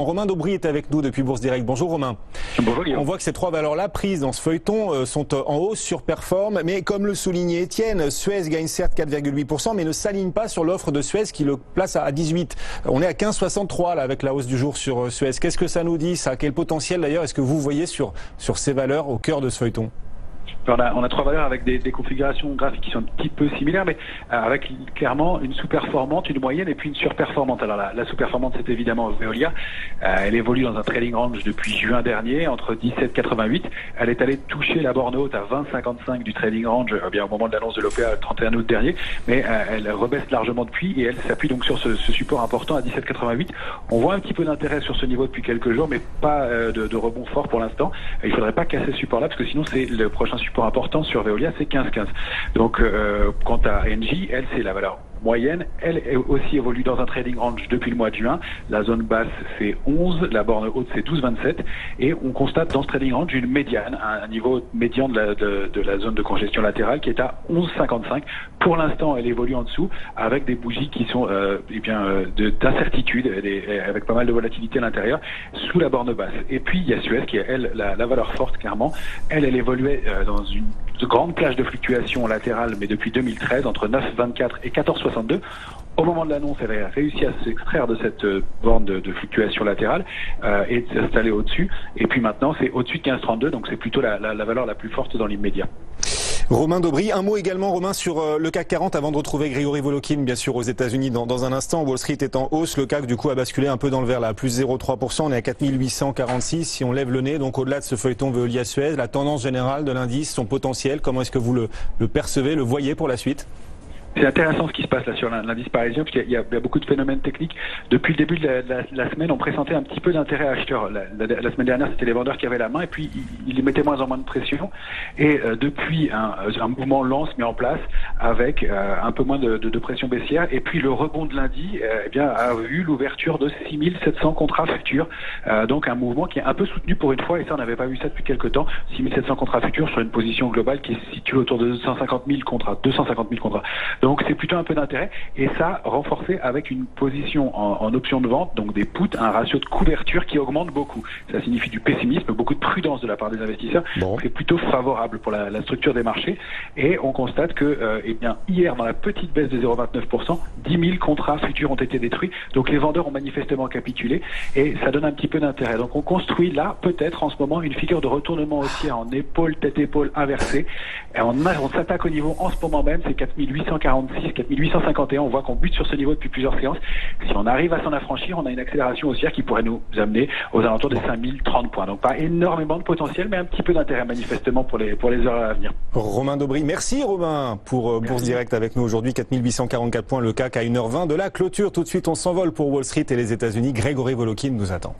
Romain Daubry est avec nous depuis Bourse Direct. Bonjour Romain. Bonjour Guillaume. On voit que ces trois valeurs-là prises dans ce feuilleton sont en hausse, surperforment, mais comme le soulignait Étienne, Suez gagne certes 4,8%, mais ne s'aligne pas sur l'offre de Suez qui le place à 18. On est à 15,63 là avec la hausse du jour sur Suez. Qu'est-ce que ça nous dit ça? Quel potentiel d'ailleurs est-ce que vous voyez sur ces valeurs au cœur de ce feuilleton? On a trois valeurs avec des configurations graphiques qui sont un petit peu similaires, mais avec clairement une sous-performante, une moyenne et puis une surperformante. Alors la sous-performante, c'est évidemment Veolia. Elle évolue dans un trading range depuis juin dernier, entre 17,88. Elle est allée toucher la borne haute à 20,55 du trading range bien au moment de l'annonce de l'OPA le 31 août dernier, mais elle rebaisse largement depuis et elle s'appuie donc sur ce support important à 17,88. On voit un petit peu d'intérêt sur ce niveau depuis quelques jours, mais pas de rebond fort pour l'instant. Il faudrait pas casser ce support-là, parce que sinon c'est le prochain support important sur Veolia, c'est 15,15. Donc quant à Engie, elle c'est la valeur moyenne, elle aussi évolue dans un trading range depuis le mois de juin. La zone basse c'est 11, la borne haute c'est 12,27 et on constate dans ce trading range une médiane, un niveau médian de la zone de congestion latérale qui est à 11,55. Pour l'instant elle évolue en dessous avec des bougies qui sont d'incertitude, avec pas mal de volatilité à l'intérieur, sous la borne basse. Et puis il y a Suez qui est elle la valeur forte clairement. Elle évoluait dans une grande plage de fluctuation latérale, mais depuis 2013 entre 9,24 et 14,62. Au moment de l'annonce, elle a réussi à s'extraire de cette borne de fluctuation latérale et de s'installer au-dessus. Et puis maintenant, c'est au-dessus de 15,32, donc c'est plutôt la valeur la plus forte dans l'immédiat. Romain Daubry, un mot également Romain sur le CAC 40 avant de retrouver Grégory Volokhin bien sûr aux États-Unis dans un instant. Wall Street est en hausse, le CAC du coup a basculé un peu dans le vert là, plus 0,3%, on est à 4846 si on lève le nez. Donc au-delà de ce feuilleton Veolia Suez, la tendance générale de l'indice, son potentiel, comment est-ce que vous le percevez, le voyez pour la suite? C'est intéressant ce qui se passe là sur l'indice parisien, parce qu'il y a beaucoup de phénomènes techniques. Depuis le début de la semaine, on pressentait un petit peu d'intérêt acheteur. La semaine dernière, c'était les vendeurs qui avaient la main, et puis ils mettaient moins en moins de pression. Et depuis, un mouvement lent se met en place avec un peu moins de pression baissière. Et puis le rebond de lundi a vu l'ouverture de 6700 contrats futurs. Donc un mouvement qui est un peu soutenu pour une fois, et ça on n'avait pas vu ça depuis quelques temps. 6700 contrats futurs sur une position globale qui se situe autour de 250 000 contrats. Donc c'est plutôt un peu d'intérêt, et ça renforcé avec une position en option de vente, donc des puts, un ratio de couverture qui augmente beaucoup. Ça signifie du pessimisme, beaucoup de prudence de la part des investisseurs. Bon. C'est plutôt favorable pour la structure des marchés, et on constate que hier dans la petite baisse de 0,29%, 10 000 contrats futurs ont été détruits, donc les vendeurs ont manifestement capitulé, et ça donne un petit peu d'intérêt. Donc on construit là peut-être en ce moment une figure de retournement haussier en épaule, tête-épaule inversée, et on s'attaque au niveau en ce moment même, c'est 4846, 4851, on voit qu'on bute sur ce niveau depuis plusieurs séances. Si on arrive à s'en affranchir, on a une accélération haussière qui pourrait nous amener aux alentours des 5030 points. Donc pas énormément de potentiel, mais un petit peu d'intérêt manifestement pour les heures à venir. Romain Daubry, merci Romain pour Bourse Direct avec nous aujourd'hui. 4844 points le CAC à 1h20 de la clôture. Tout de suite, on s'envole pour Wall Street et les États-Unis. Grégory Volokhin nous attend.